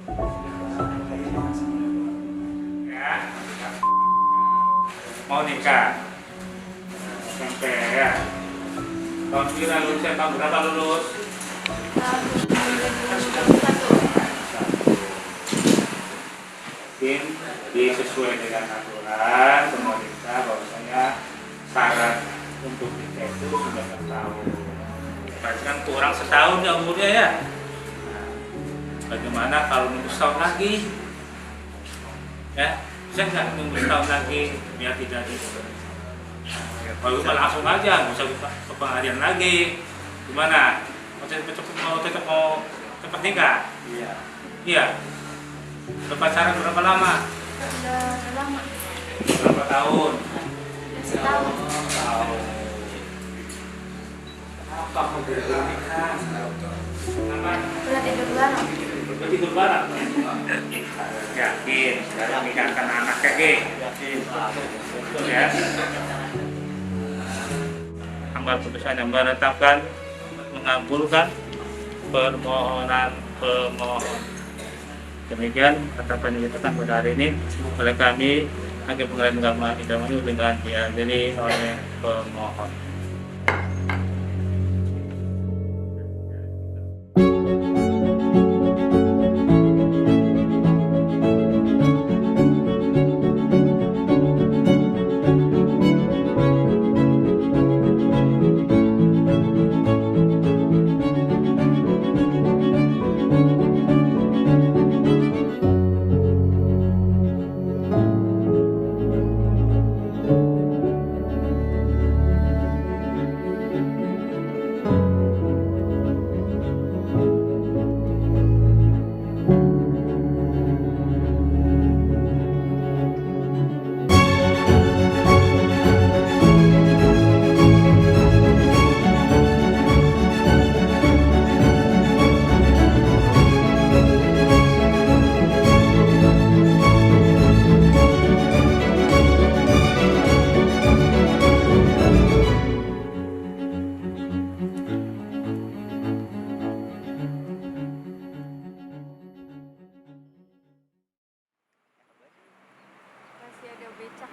Ya, mau nikah SMP ya. Tahun kira lulusnya tahun berapa lulus? Tahun 2021. Mungkin disesuai dengan aturan pemerintah bahwasanya syarat untuk nikah itu sudah setahun. Berarti kan kurang setahun ya umurnya ya. Nah, bagaimana kalau nunggu setahun lagi? Ya, bisa nggak nunggu setahun lagi biar tidak gitu? Kalau langsung aja, nggak usah ke pengadilan lagi. Gimana? Mau cepat nikah? Iya. Iya. Udah pacaran berapa lama? Udah lama. Berapa tahun? Udah setahun. Tahun. Apa mau nikah? Apa? Udah tidur bareng. Udah tidur bareng? Yakin? Sudah nikahkan anaknya, Ge? Yakin. Betul ya? Amar putusan yang menetapkan mengabulkan permohonan pemohon. Demikian ketetapan yang ditetapkan pada hari ini oleh kami Hakim Pengadilan Agama Indramayu dengan dihadiri oleh pemohon. Masih ada becak.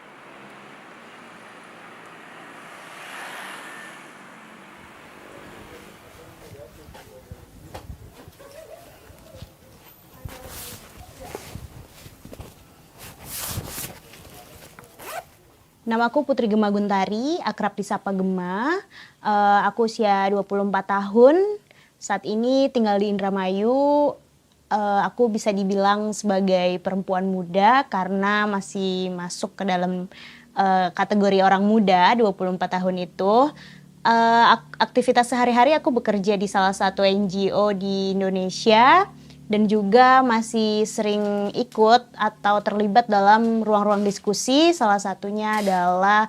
Namaku Putri Gema Guntari, akrab disapa Gema. Aku usia 24 tahun. Saat ini tinggal di Indramayu. Aku bisa dibilang sebagai perempuan muda karena masih masuk ke dalam kategori orang muda, 24 tahun itu. Aktivitas sehari-hari aku bekerja di salah satu NGO di Indonesia. Dan juga masih sering ikut atau terlibat dalam ruang-ruang diskusi. Salah satunya adalah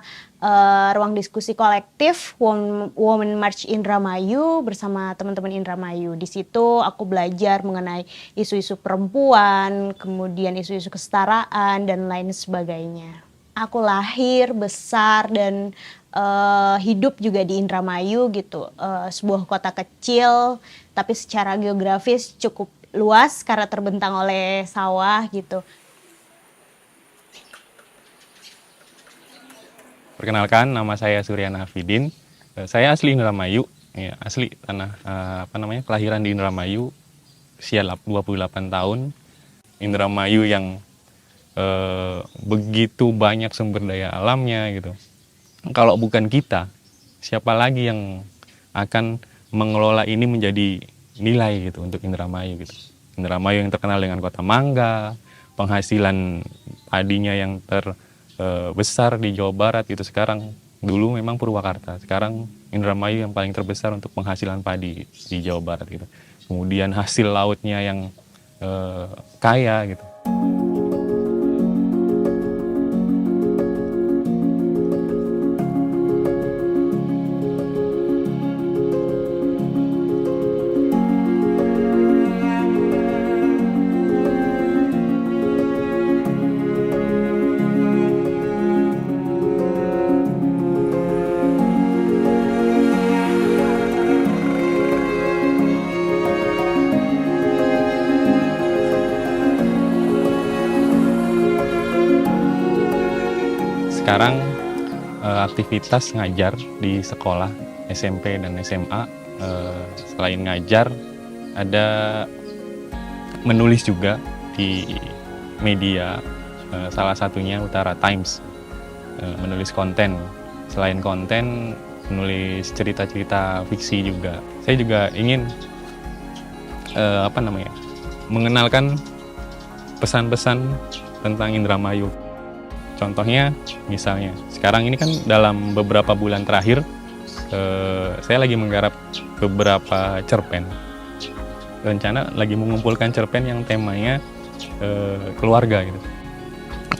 ruang diskusi kolektif Women March Indramayu bersama teman-teman Indramayu. Di situ aku belajar mengenai isu-isu perempuan, kemudian isu-isu kesetaraan dan lain sebagainya. Aku lahir, besar dan hidup juga di Indramayu gitu. Sebuah kota kecil tapi secara geografis cukup luas karena terbentang oleh sawah gitu. Perkenalkan, nama saya Suryan Hafidin. Saya asli Indramayu, ya, asli tanah kelahiran di Indramayu, usia 28 tahun. Indramayu yang begitu banyak sumber daya alamnya gitu. Kalau bukan kita, siapa lagi yang akan mengelola ini menjadi nilai gitu untuk Indramayu gitu. Indramayu yang terkenal dengan kota mangga, penghasilan padinya yang terbesar di Jawa Barat itu sekarang, dulu memang Purwakarta, sekarang Indramayu yang paling terbesar untuk penghasilan padi di Jawa Barat gitu. Kemudian hasil lautnya yang kaya gitu. sekarang aktivitas ngajar di sekolah SMP dan SMA. Selain ngajar, ada menulis juga di media, salah satunya Utara Times, menulis konten. Selain konten, menulis cerita-cerita fiksi juga. Saya juga ingin mengenalkan pesan-pesan tentang Indramayu. Contohnya, misalnya, sekarang ini kan dalam beberapa bulan terakhir, saya lagi menggarap beberapa cerpen. Rencana lagi mengumpulkan cerpen yang temanya keluarga gitu.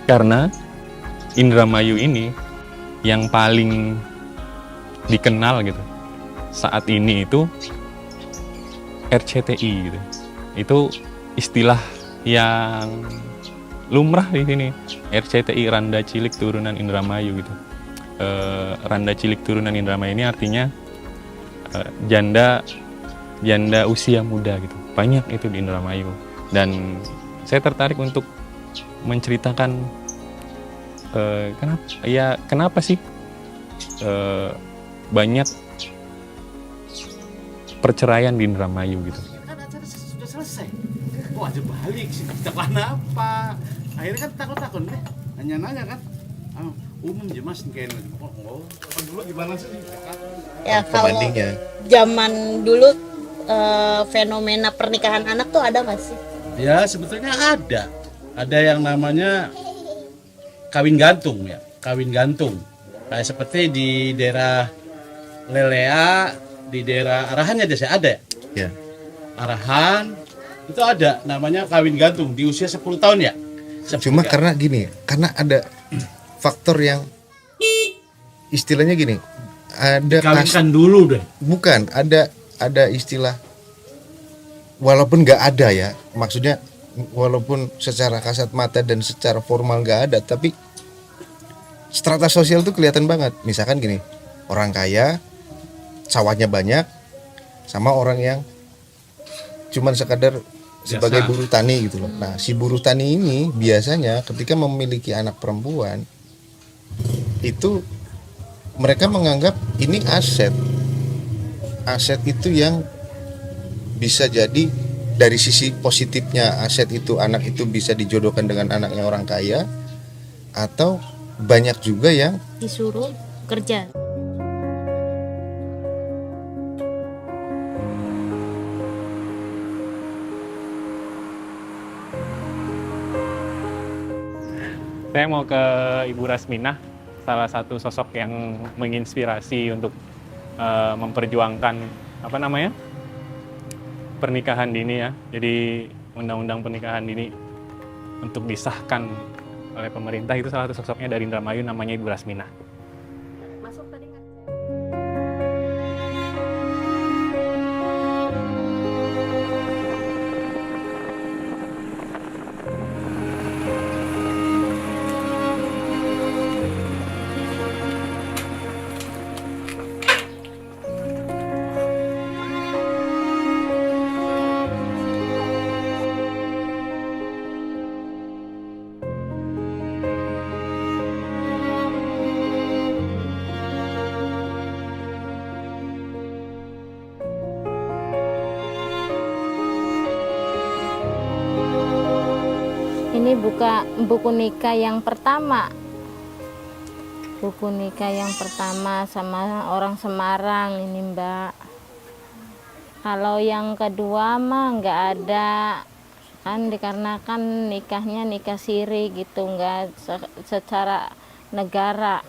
Karena Indramayu ini yang paling dikenal gitu saat ini itu RCTI gitu. Itu istilah yang lumrah di sini. RCTI, Randa Cilik Turunan Indramayu gitu. Randa Cilik Turunan Indramayu ini artinya janda usia muda gitu. Banyak itu di Indramayu. Dan saya tertarik untuk menceritakan kenapa sih banyak perceraian di Indramayu gitu. Kan acara sudah selesai. Kok aja balik sih? Kita apa? Akhirnya kan takut-takut deh. Nanya-nanya kan. Umum aja mas kayak dulu gimana sih? Ya kalau zaman dulu fenomena pernikahan anak tuh ada nggak sih? Ya sebetulnya ada. Ada yang namanya kawin gantung ya. Kawin gantung. Kayak seperti di daerah Lelea, di daerah Arahannya desa ada ya? Ya. Arahan itu ada namanya kawin gantung di usia 10 tahun ya. Cuma karena gini, karena ada faktor yang istilahnya gini, ada kawinkan dulu deh. bukan ada istilah, walaupun nggak ada ya, maksudnya walaupun secara kasat mata dan secara formal nggak ada, tapi strata sosial tuh kelihatan banget. Misalkan gini, orang kaya sawahnya banyak sama orang yang cuman sekadar sebagai buruh tani gitu loh. Nah, si buruh tani ini biasanya ketika memiliki anak perempuan itu mereka menganggap ini aset. Aset itu yang bisa jadi dari sisi positifnya, aset itu, anak itu bisa dijodohkan dengan anaknya orang kaya, atau banyak juga yang Disuruh kerja. Saya mau ke Ibu Rasminah, salah satu sosok yang menginspirasi untuk memperjuangkan pernikahan dini ya. Jadi undang-undang pernikahan dini untuk disahkan oleh pemerintah itu salah satu sosoknya dari Indramayu, namanya Ibu Rasminah. Masuk tadi nggak? Ini buku nikah yang pertama. Buku nikah yang pertama sama orang Semarang ini, Mbak. Kalau yang kedua mah nggak ada. Kan dikarenakan nikahnya nikah siri gitu, nggak secara negara.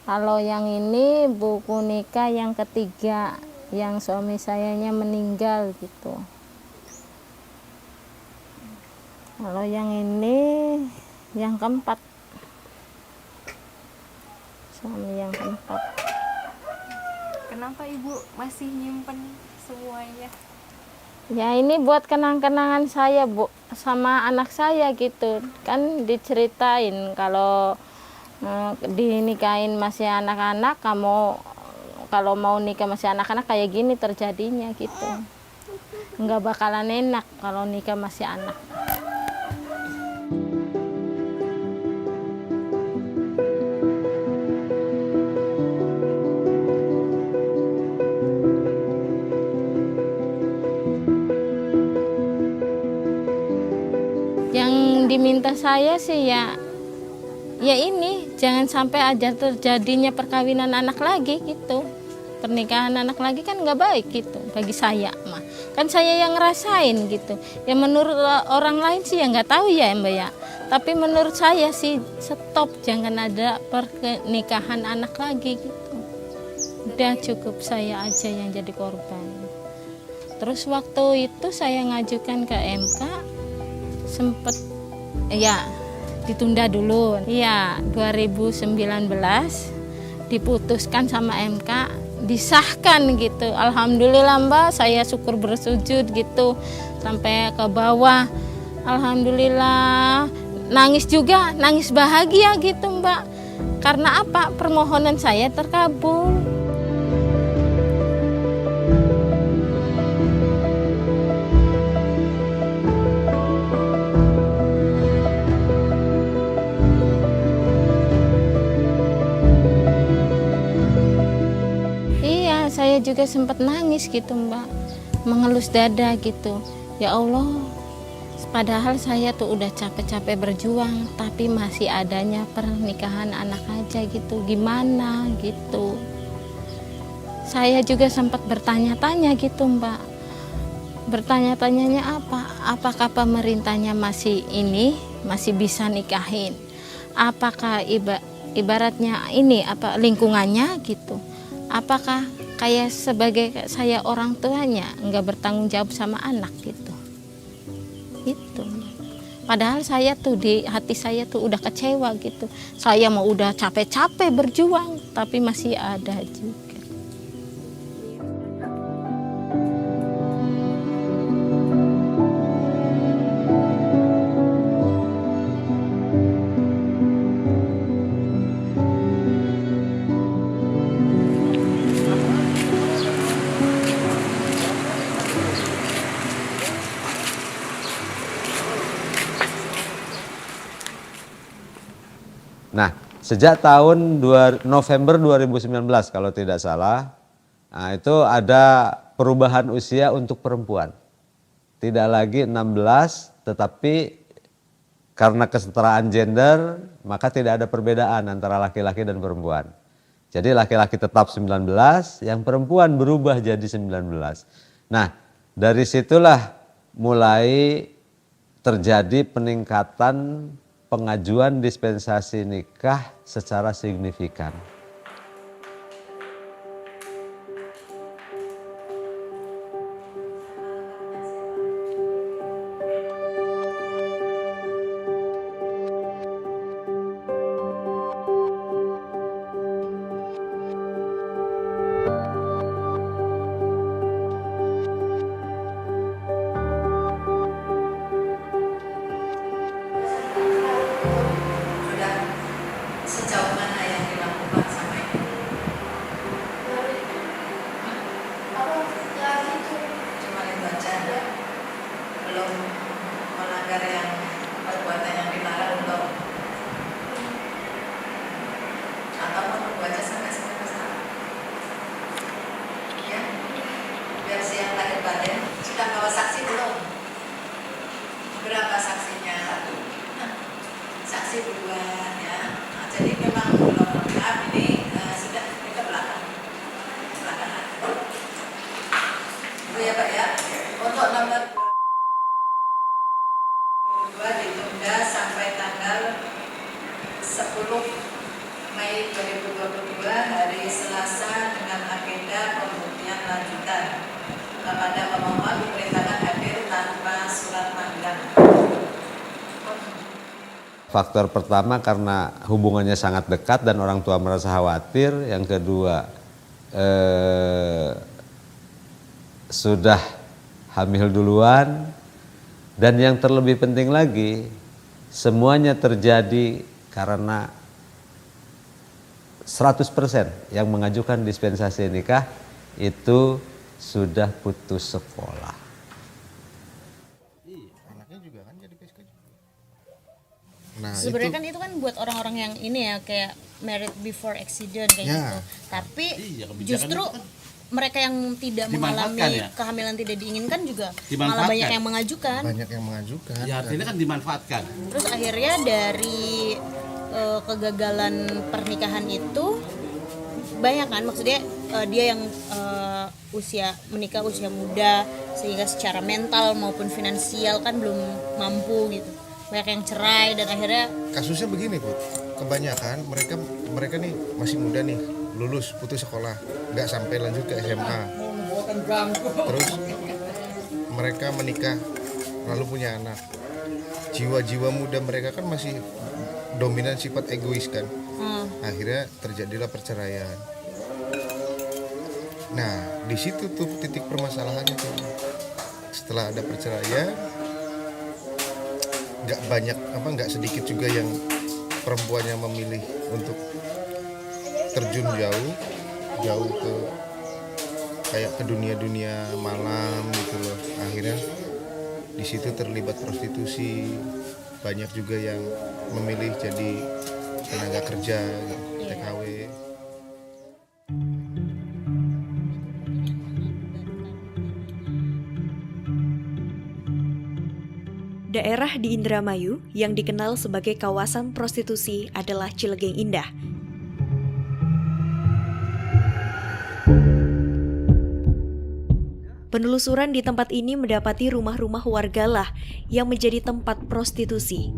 Kalau yang ini buku nikah yang ketiga, yang suami sayanya meninggal gitu. Kalau yang ini yang keempat, suami yang keempat. Kenapa ibu masih nyimpen semuanya? Ya ini buat kenang-kenangan saya, Bu, sama anak saya gitu. Kan diceritain kalau dinikahin masih anak-anak, kamu kalau mau nikah masih anak-anak kayak gini terjadinya gitu. Nggak bakalan enak kalau nikah masih anak. Yang diminta saya sih ya ini jangan sampai aja terjadinya perkawinan anak lagi gitu. Pernikahan anak lagi kan nggak baik gitu bagi saya mah. Kan saya yang ngerasain gitu. Ya menurut orang lain sih ya nggak tahu ya Mbak ya. Tapi menurut saya sih stop, jangan ada pernikahan anak lagi gitu. Udah cukup saya aja yang jadi korban. Terus waktu itu saya ngajukan ke MK, sempet ya ditunda dulu. Ya 2019 diputuskan sama MK, disahkan gitu. Alhamdulillah Mbak, saya syukur bersujud gitu sampai ke bawah. Alhamdulillah, nangis juga, nangis bahagia gitu Mbak. Karena apa? Permohonan saya terkabul. Saya juga sempat nangis gitu Mbak, mengelus dada gitu. Ya Allah, padahal saya tuh udah capek-capek berjuang, tapi masih adanya pernikahan anak aja gitu, gimana gitu. Saya juga sempat bertanya-tanya gitu Mbak. Bertanya-tanyanya apa? Apakah pemerintahnya masih bisa nikahin? Apakah ibaratnya ini lingkungannya gitu? Apakah kayak sebagai saya orang tuanya nggak bertanggung jawab sama anak gitu. Padahal saya tuh di hati saya tuh udah kecewa gitu. Saya mau udah capek-capek berjuang tapi masih ada juga. Nah, sejak tahun November 2019 kalau tidak salah, nah itu ada perubahan usia untuk perempuan. Tidak lagi 16, tetapi karena kesetaraan gender, maka tidak ada perbedaan antara laki-laki dan perempuan. Jadi laki-laki tetap 19, yang perempuan berubah jadi 19. Nah, dari situlah mulai terjadi peningkatan pengajuan dispensasi nikah secara signifikan. Sejauh mana yang dilakukan sampai ini? Cuma itu aja, belum melanggar yang perbuatan yang dilarang untuk atau menunggu aja sampai selesai. Ya, biar siang lahir batin. Sudah bawa saksi belum? Berapa saksinya? Saksi duluan ya. Jadi memang belum lengkap, ini sudah ke belakang. Itu ya Pak ya. Untuk nomor 2 ditunda sampai tanggal 10 Mei 2022 hari Selasa dengan agenda pembuktian lanjutan. Kepada pemohon diperintahkan hadir tanpa surat panggilan. Faktor pertama karena hubungannya sangat dekat dan orang tua merasa khawatir. Yang kedua sudah hamil duluan. Dan yang terlebih penting lagi, semuanya terjadi karena 100% yang mengajukan dispensasi nikah itu sudah putus sekolah. Nah, sebenarnya kan itu kan buat orang-orang yang ini ya kayak married before accident kayak gitu. Tapi justru mereka yang tidak mengalami Dimanfaatkan ya? kehamilan tidak diinginkan juga malah Dimanfaatkan. banyak yang mengajukan. Banyak yang mengajukan. Ya artinya kan dimanfaatkan. Terus akhirnya dari kegagalan pernikahan itu banyak kan, maksudnya dia yang menikah usia muda sehingga secara mental maupun finansial kan belum mampu gitu. Banyak yang cerai dan akhirnya Kasusnya begini, Put. Kebanyakan mereka nih masih muda nih, lulus putus sekolah, nggak sampai lanjut ke SMA. Terus mereka menikah lalu punya anak. Jiwa-jiwa muda mereka kan masih dominan sifat egois kan. Akhirnya terjadilah perceraian. Nah, di situ tuh titik permasalahannya tuh. Setelah ada perceraian, nggak sedikit juga yang perempuannya memilih untuk terjun jauh ke kayak ke dunia malam gitu loh. Akhirnya di situ terlibat prostitusi. Banyak juga yang memilih jadi tenaga kerja gitu, TKW. Daerah di Indramayu yang dikenal sebagai kawasan prostitusi adalah Cilegeng Indah. Penelusuran di tempat ini mendapati rumah-rumah wargalah yang menjadi tempat prostitusi.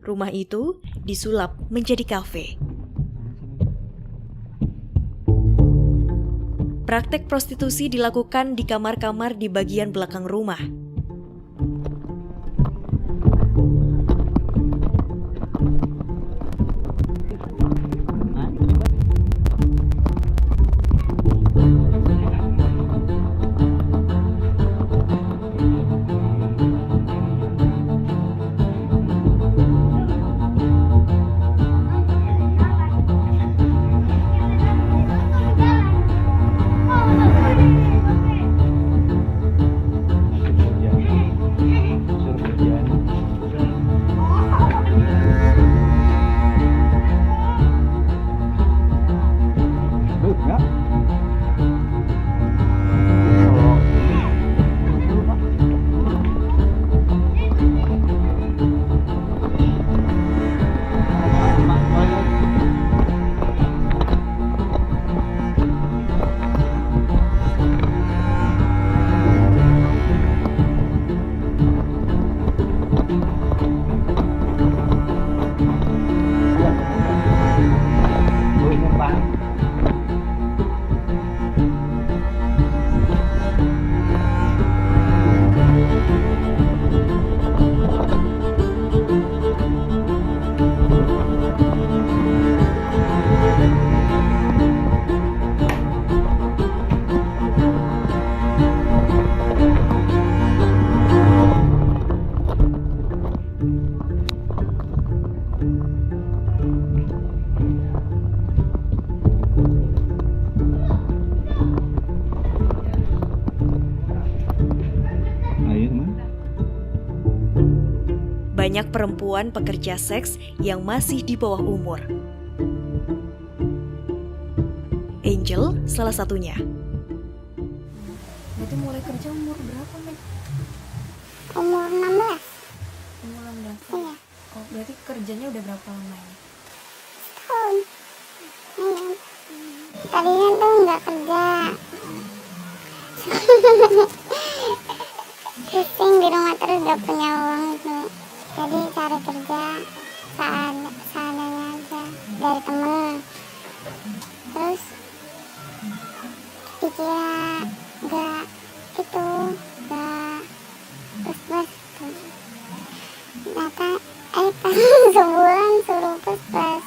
Rumah itu disulap menjadi kafe. Praktek prostitusi dilakukan di kamar-kamar di bagian belakang rumah. Banyak perempuan pekerja seks yang masih di bawah umur. Angel salah satunya. Berarti mulai kerja umur berapa, Meg? Umur 16. Umur 16. Iya. Oh, berarti kerjanya udah berapa lama ini? Tahun. Iya. Tadinya tuh nggak kerja. Pusing di rumah terus gak punya uang itu. Jadi cari kerja seadanya aja dari temen. Terus dikira gak plus ternyata pas sebulan suruh plus.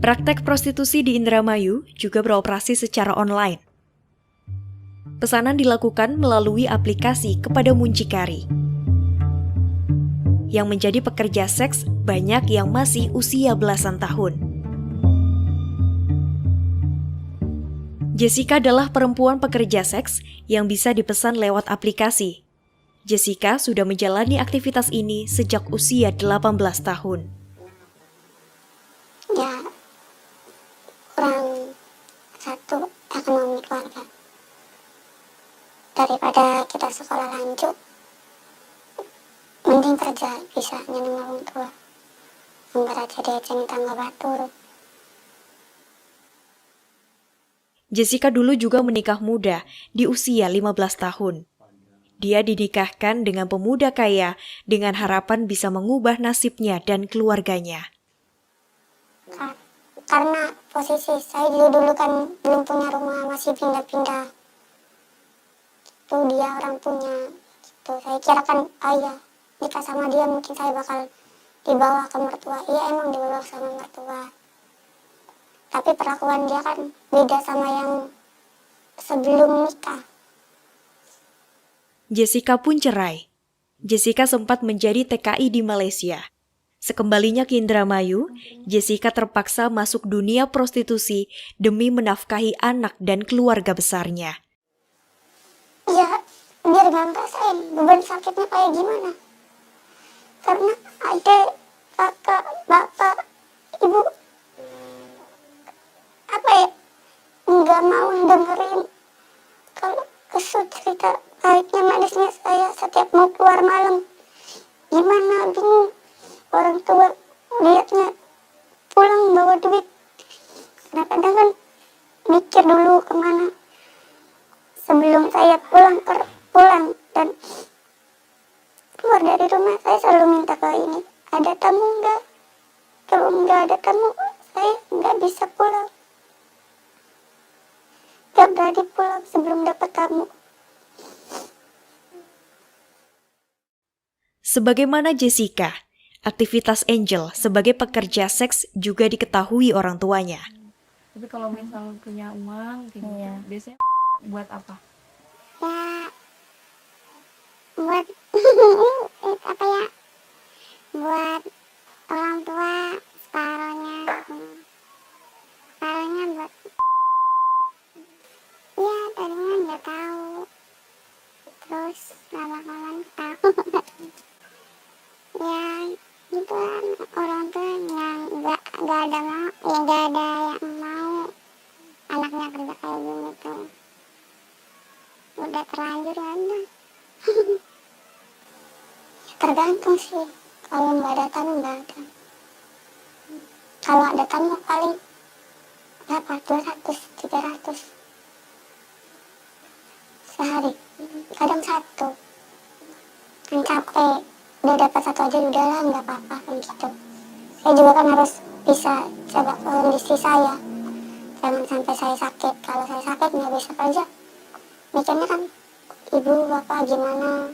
Praktek prostitusi di Indramayu juga beroperasi secara online. Pesanan dilakukan melalui aplikasi kepada muncikari. Yang menjadi pekerja seks banyak yang masih usia belasan tahun. Jessica adalah perempuan pekerja seks yang bisa dipesan lewat aplikasi. Jessica sudah menjalani aktivitas ini sejak usia 18 tahun. Ya, kurang satu ekonomi keluarga. Daripada kita sekolah lanjut, mending kerja bisa nyeneng orang tua. Enggak aja dia tangga batur. Jessica dulu juga menikah muda di usia 15 tahun. Dia dinikahkan dengan pemuda kaya dengan harapan bisa mengubah nasibnya dan keluarganya. Karena posisi saya dulu kan belum punya rumah, masih pindah-pindah. Itu dia orang punya. Gitu. Saya kira kan ayah nikah sama dia mungkin saya bakal dibawa ke mertua. Iya emang dibawa sama mertua. Tapi perlakuan dia kan beda sama yang sebelum nikah. Jessica pun cerai. Jessica sempat menjadi TKI di Malaysia. Sekembalinya ke Indramayu, Jessica terpaksa masuk dunia prostitusi demi menafkahi anak dan keluarga besarnya. Ya, biar gak ngerasain beban sakitnya kayak gimana. Karena ada kakak, bapak, ibu, nggak mau dengerin kalau kesut cerita pahitnya manisnya saya setiap mau keluar malam. Gimana, bingung. Orang tua lihatnya pulang bawa duit. Kadang-kadang kan mikir dulu kemana sebelum saya pulang dan keluar dari rumah. Saya selalu minta ke ini, ada tamu enggak? Kalau enggak ada tamu, saya enggak bisa pulang. Gak berani pulang sebelum dapat tamu. Sebagaimana Jessica, aktivitas Angel sebagai pekerja seks juga diketahui orang tuanya. Tapi kalau misal punya uang, gitu, biasanya buat apa? Ya, buat apa ya? Buat orang tua separohnya buat. Ya, tadinya nggak tahu. Terus lama-lama tahu. Ya, gitu kan orang tua yang nggak ada yang mau anaknya kerja kayak gini tuh. Udah terlanjur ya udah. Tergantung sih. Kalau nggak ada tamu nggak ada. Kalau ada tamu paling berapa? 200, 300 sehari. Kadang satu. Kan capek. Udah dapat satu aja udahlah nggak apa-apa kan gitu. Saya juga kan harus bisa coba kondisi saya. Jangan sampai saya sakit. Kalau saya sakit nggak bisa kerja. Mikirnya kan ibu bapak gimana.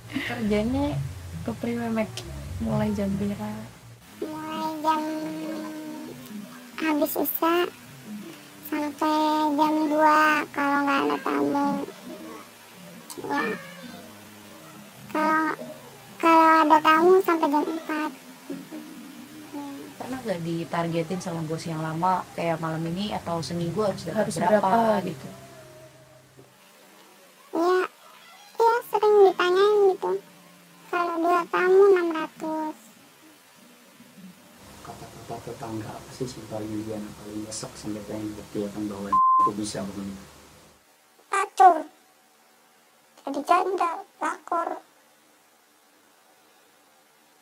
Kerjanya ke Primemek mulai jam berapa? Mulai jam habis isya sampai jam 2 kalau nggak ada tamu. Ya. Kalau ada tamu sampai jam 4. Pernah nggak ditargetin sama bos yang lama kayak malam ini atau seminggu harus dapat Harus berapa gitu? Ya sering ditanyain gitu. Kalau 2 tamu 600. Kata-kata tetangga apa sih paling nyesek sampai pengen buktikan bahwa aku bisa begini? Atur. Jadi janda, lakor.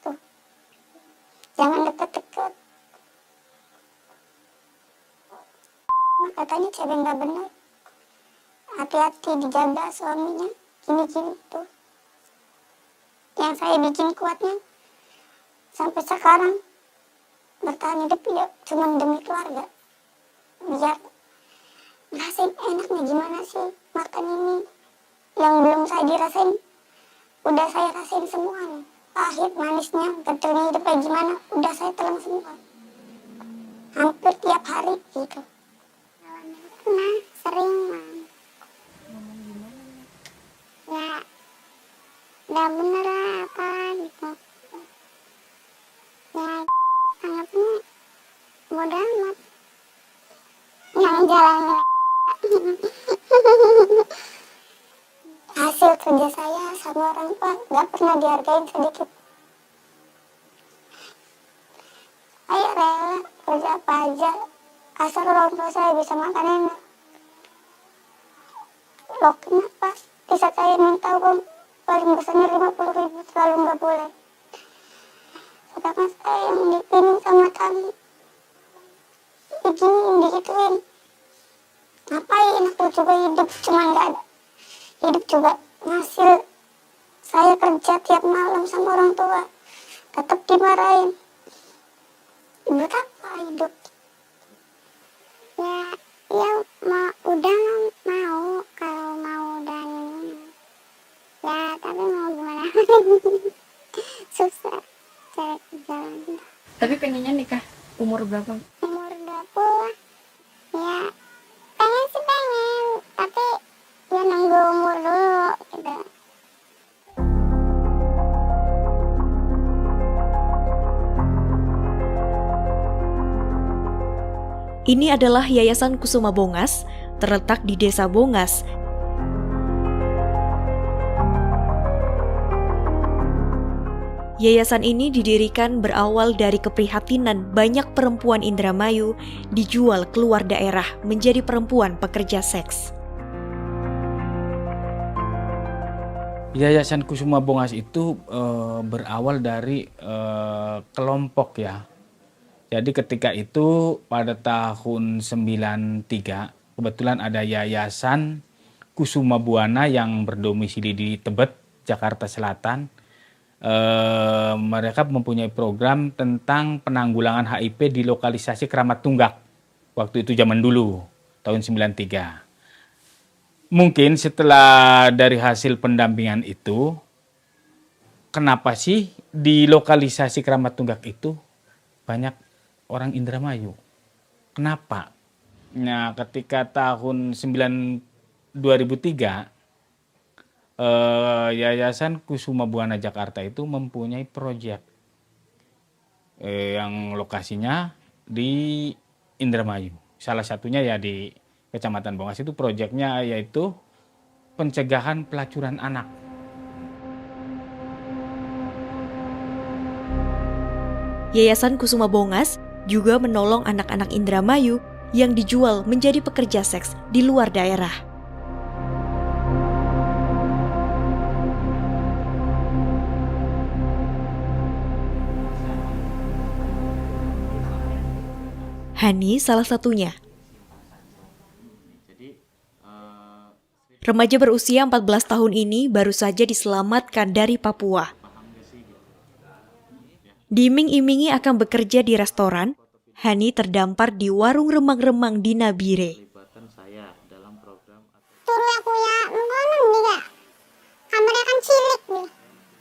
Tuh. Jangan deket-deket. Katanya cewek nggak benar. Hati-hati dijaga suaminya. Gini-gini tuh. Yang saya bikin kuatnya sampai sekarang bertahan hidup ya cuma demi keluarga. Biar ngerasain enaknya gimana sih makan ini. Yang belum saya dirasain, udah saya rasain semua nih. Pahit, manisnya, gedenya hidup kayak gimana, udah saya telan semua. Hampir tiap hari gitu. Nah, sering mah. Ya, udah bener lah apa gitu. Ya, anggapnya bodoh amat. Yang jalan Hasil kerja saya sama orang tua nggak pernah dihargain sedikit. Saya rela kerja apa aja asal orang tua saya bisa makan enak. Loh kenapa? Di saat saya minta uang paling besarnya 50.000 selalu nggak boleh. Sedangkan saya yang dipinum sama kami diginiin, digituin. Ngapain aku juga hidup, cuma nggak ada. Hidup juga hasil saya kerja tiap malam sama orang tua, tetap dimarahin. Buat apa hidup? Ya udah mau, kalau mau dan ya tapi mau gimana? Susah cari jalan. Tapi pengennya nikah umur berapa? Umur 20. Ya pengen sih pengen, tapi ya nunggu umur dulu gitu. Ini adalah Yayasan Kusuma Bongas, terletak di Desa Bongas. Yayasan ini didirikan berawal dari keprihatinan banyak perempuan Indramayu dijual keluar daerah menjadi perempuan pekerja seks. Yayasan Kusuma Bongas itu berawal dari kelompok ya. Jadi ketika itu pada tahun 93 kebetulan ada Yayasan Kusuma Buana yang berdomisili di Tebet, Jakarta Selatan. Mereka mempunyai program tentang penanggulangan HIV di lokalisasi Keramat Tunggak. Waktu itu zaman dulu, tahun 93. Mungkin setelah dari hasil pendampingan itu, kenapa sih di lokalisasi Keramat Tunggak itu banyak orang Indramayu? Kenapa? Nah, ketika tahun 2003, Yayasan Kusuma Buana Jakarta itu mempunyai proyek yang lokasinya di Indramayu. Salah satunya ya di Kecamatan Bongas, itu proyeknya yaitu pencegahan pelacuran anak. Yayasan Kusuma Bongas juga menolong anak-anak Indramayu yang dijual menjadi pekerja seks di luar daerah. Hani salah satunya. Remaja berusia 14 tahun ini baru saja diselamatkan dari Papua. Diiming-imingi akan bekerja di restoran, Hani terdampar di warung remang-remang di Nabire. Turu aku ya mengkonon juga. Kamarnya kan cilik nih.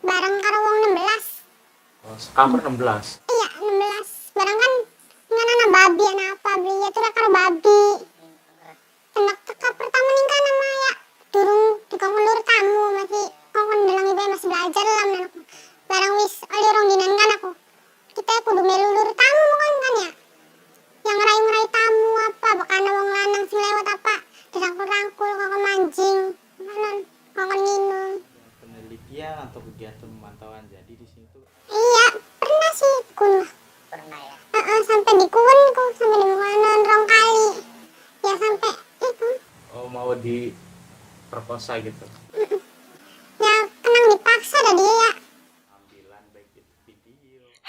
Barang karo wong 16. Kamar 16. Iya, 16. Barang kan ngana babi apa beli ya tuh karo babi. Enak teka pertama nih kan nama ya. Durung dikongkon tamu masih kongkon dalam ibu masih belajar lah anakku. Barang wis oli rong dinan kan aku. Kita kudu melulur tamu kan ya. Yang ngerayu-ngerayu tamu apa, bakana wong lanang sing lewat apa, dirangkul-rangkul, kongkon mancing, kongkon nginum. Penelitian atau kegiatan pemantauan jadi di sini tuh? Iya, pernah sih kun. Pernah ya? Sampai di kun, sampai di Mukanan rong kali. Ya sampai itu. Oh, mau diperkosa gitu? Ya kenang dipaksa dah dia ya.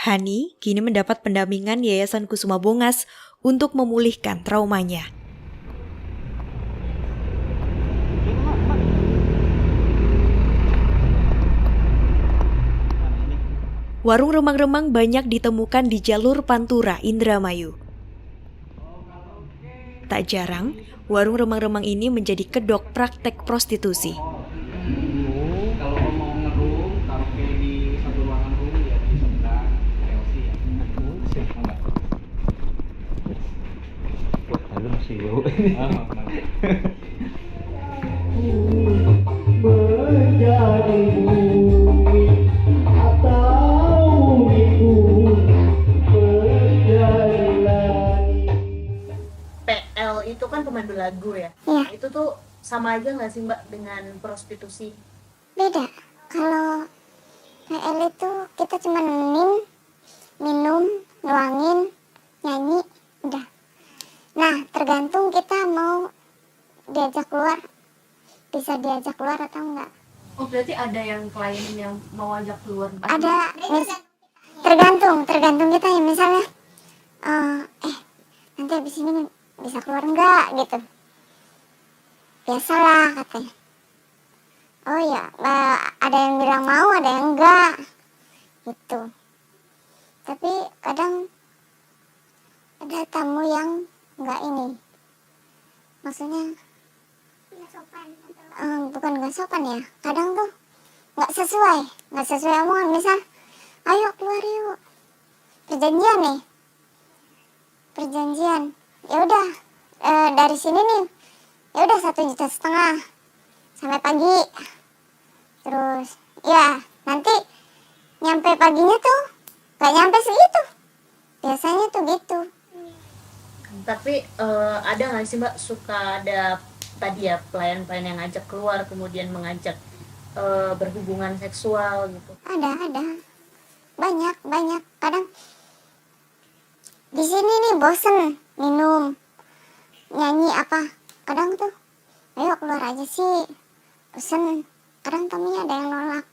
Hani kini mendapat pendampingan Yayasan Kusuma Bongas untuk memulihkan traumanya. Warung remang-remang banyak ditemukan di jalur Pantura, Indramayu. Tak jarang, warung remang-remang ini menjadi kedok praktek prostitusi. Kalau mau ngerum, karaoke di satu ruangan dulu ya di sebelah LC ya. Siap enggak? Lalu masih yuk. Menjadi bumi atau ibu menjadi langit. PL itu kan pemandu lagu ya. Iya. Itu sama aja nggak sih Mbak dengan prostitusi? Beda. Kalau PL itu kita cuma minum, nuangin, nyanyi, udah. Nah, tergantung kita mau diajak keluar, bisa diajak keluar atau enggak. Oh, berarti ada yang klien yang mau ajak keluar? Ada, tergantung kita ya, misalnya nanti habis ini bisa keluar enggak gitu, biasalah katanya. Oh ya, ada yang bilang mau, ada yang enggak gitu. Tapi kadang ada tamu yang enggak ini, maksudnya bukan nggak sopan ya, kadang tuh nggak sesuai omongan. Misal, ayo keluar yuk, perjanjian, ya udah dari sini nih, ya udah 1,5 juta sampai pagi. Terus ya nanti nyampe paginya tuh nggak nyampe segitu, biasanya tuh gitu. Tapi ada nggak sih Mbak, suka ada tadi ya pelayan-pelayan yang ngajak keluar kemudian mengajak berhubungan seksual gitu? Ada banyak. Kadang di sini nih bosen minum, nyanyi apa, kadang tuh ayo keluar aja sih, bosen. Kadang tamunya ada yang nolak.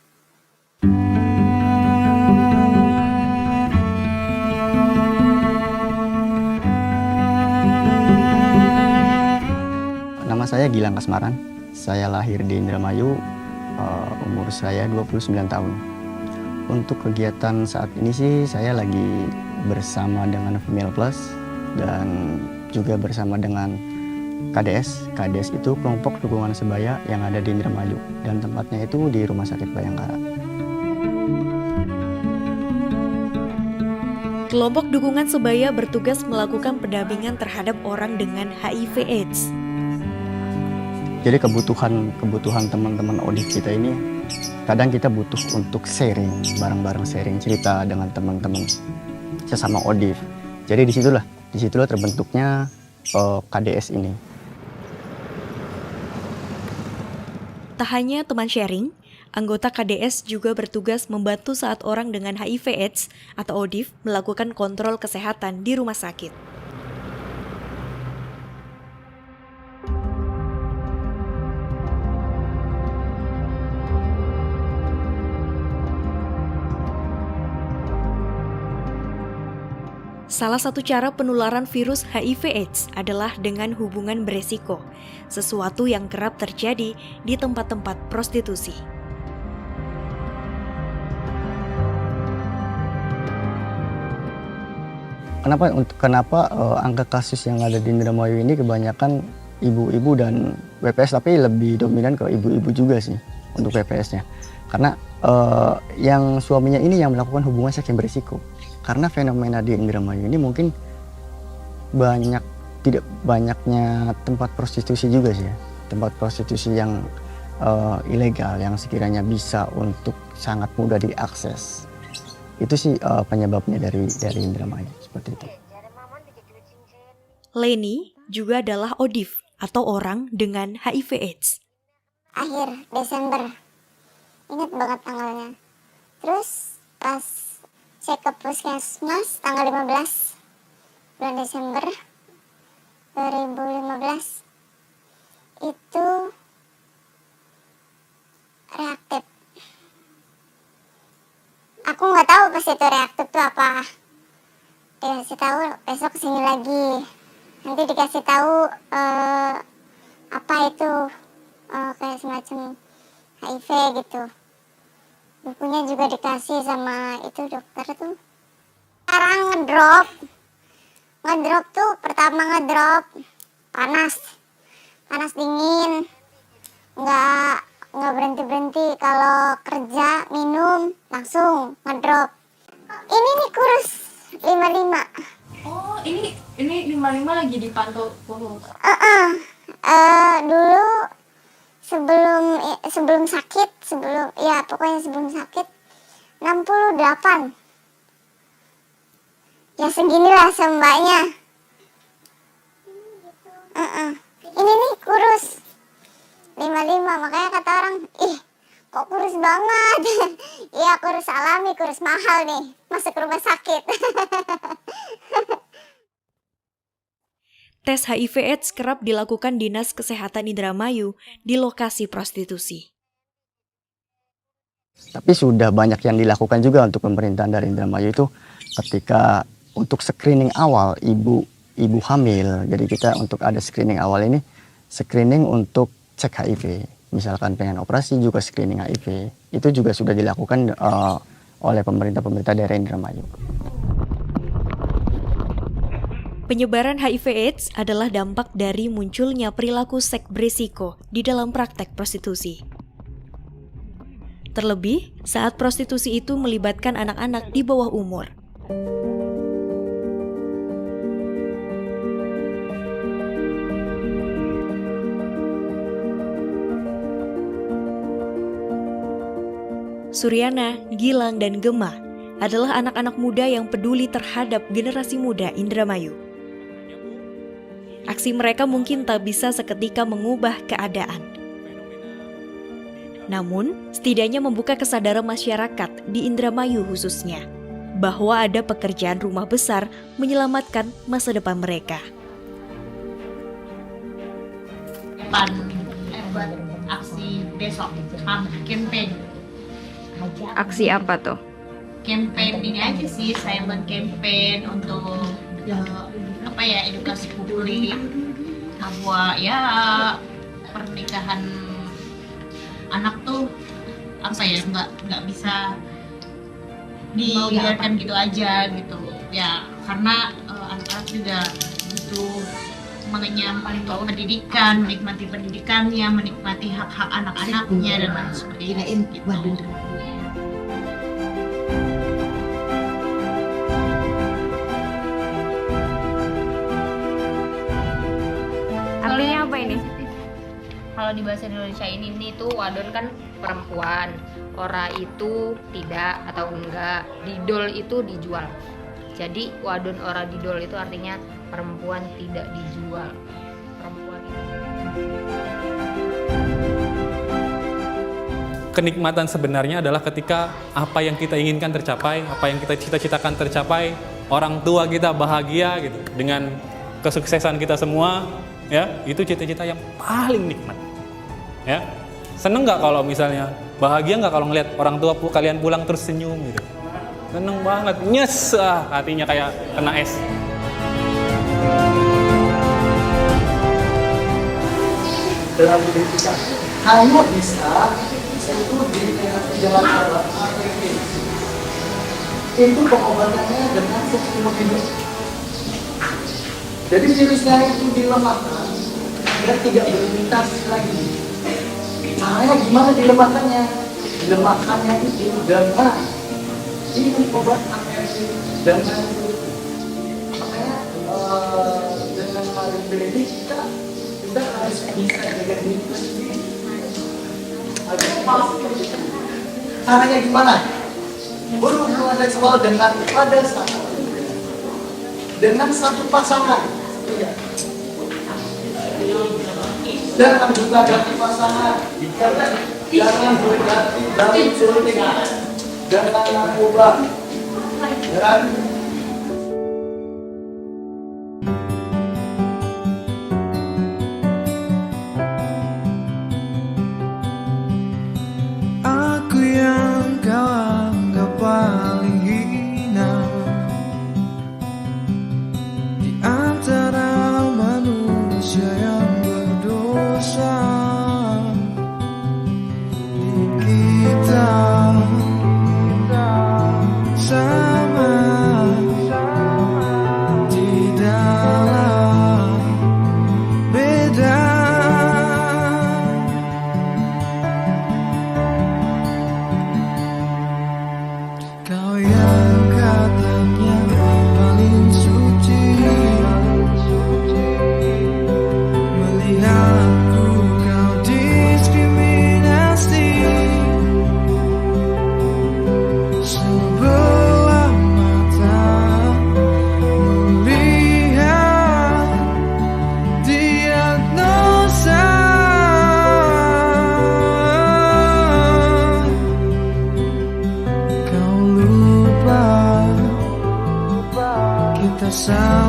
Nama saya Gilang Kasmaran. Saya lahir di Indramayu, umur saya 29 tahun. Untuk kegiatan saat ini sih saya lagi bersama dengan Female Plus dan juga bersama dengan KDS. KDS itu kelompok dukungan sebaya yang ada di Indramayu dan tempatnya itu di Rumah Sakit Bayangkara. Kelompok dukungan sebaya bertugas melakukan pendampingan terhadap orang dengan HIV/AIDS. Jadi kebutuhan teman-teman ODIF kita ini kadang kita butuh untuk sharing, bareng-bareng sharing cerita dengan teman-teman sesama ODIF. Jadi disitulah terbentuknya KDS ini. Tak hanya teman sharing, anggota KDS juga bertugas membantu saat orang dengan HIV/AIDS atau ODIF melakukan kontrol kesehatan di rumah sakit. Salah satu cara penularan virus HIV/AIDS adalah dengan hubungan beresiko, sesuatu yang kerap terjadi di tempat-tempat prostitusi. Kenapa angka kasus yang ada di Indramayu ini kebanyakan ibu-ibu dan WPS, tapi lebih dominan ke ibu-ibu juga sih untuk WPS-nya. Karena yang suaminya ini yang melakukan hubungan seks yang berisiko. Karena fenomena di Indramayu ini mungkin tidak banyaknya tempat prostitusi juga sih ya. Tempat prostitusi yang ilegal yang sekiranya bisa untuk sangat mudah diakses. Itu sih penyebabnya dari Indramayu seperti itu. Leni juga adalah ODIF atau orang dengan HIV/AIDS. Akhir Desember, ingat banget tanggalnya. Terus pas saya ke puskesmas tanggal 15 bulan Desember 2015 itu reaktif. Aku nggak tahu pas itu reaktif itu apa. Dikasih tahu besok kesini lagi. Nanti dikasih tahu apa itu kayak semacam HIV gitu. Bukunya juga dikasih sama itu dokter tuh. Sekarang ngedrop tuh pertama ngedrop panas dingin, nggak berhenti kalau kerja minum langsung ngedrop. Ini nih kurus 55. Oh, ini 55 lagi dipantau kurus. Dulu sebelum sakit, pokoknya sebelum sakit 68. Ya seginilah sembahnya. Ini nih kurus. 55. Makanya kata orang, ih kok kurus banget. Iya, kurus alami, kurus mahal nih, masuk rumah sakit. Tes HIV/AIDS kerap dilakukan Dinas Kesehatan Indramayu di lokasi prostitusi. Tapi sudah banyak yang dilakukan juga untuk pemerintahan dari Indramayu itu ketika untuk screening awal ibu hamil. Jadi kita untuk ada screening awal ini, screening untuk cek HIV. Misalkan pengen operasi juga screening HIV. Itu juga sudah dilakukan oleh pemerintah daerah Indramayu. Penyebaran HIV/AIDS adalah dampak dari munculnya perilaku seks berisiko di dalam praktek prostitusi. Terlebih saat prostitusi itu melibatkan anak-anak di bawah umur. Suryana, Gilang, dan Gema adalah anak-anak muda yang peduli terhadap generasi muda Indramayu. Aksi mereka mungkin tak bisa seketika mengubah keadaan. Namun, setidaknya membuka kesadaran masyarakat di Indramayu khususnya, bahwa ada pekerjaan rumah besar menyelamatkan masa depan mereka. Buat aksi besok, campaign. Aksi apa tuh? Campaign ini aja sih, silent campaign untuk edukasi publik bahwa ya pernikahan anak tuh nggak bisa dibiarkan gitu aja gitu ya, karena anak-anak juga butuh mengenyam untuk pendidikan, menikmati pendidikannya, menikmati hak-hak anak-anaknya dan lain sebagainya gitu. Artinya apa ini? Kalau di bahasa Indonesia ini tuh wadon kan perempuan, ora itu tidak atau enggak, didol itu dijual. Jadi wadon ora didol itu artinya perempuan tidak dijual. Perempuan itu. Kenikmatan sebenarnya adalah ketika apa yang kita inginkan tercapai, apa yang kita cita-citakan tercapai, orang tua kita bahagia gitu dengan kesuksesan kita semua. Ya, itu cita-cita yang paling nikmat. Ya, seneng nggak kalau misalnya bahagia nggak kalau ngelihat orang tua kalian pulang terus senyum gitu? Seneng banget, nyes, hatinya kayak kena es. Dalam pendidikan hanya bisa itu di jalan itu pengobatannya dengan seumur hidup. Jadi virusnya itu dilemahkan dan tidak bermutas lagi. Caranya gimana dilemahkannya? Dilemahkannya itu dengan minum obat antivirus dan makanya dengan paling beli kita harus bisa jaga diri kita sendiri. Caranya gimana? Berhubungan seksual dengan pada saat dengan satu pasangan. Jangan juga ganti pasangan. Jangan berganti dari surga. Jangan narkoba. Dan aku yang kau anggap paling hina di antara manusia yang berdosa. Kita sama rasa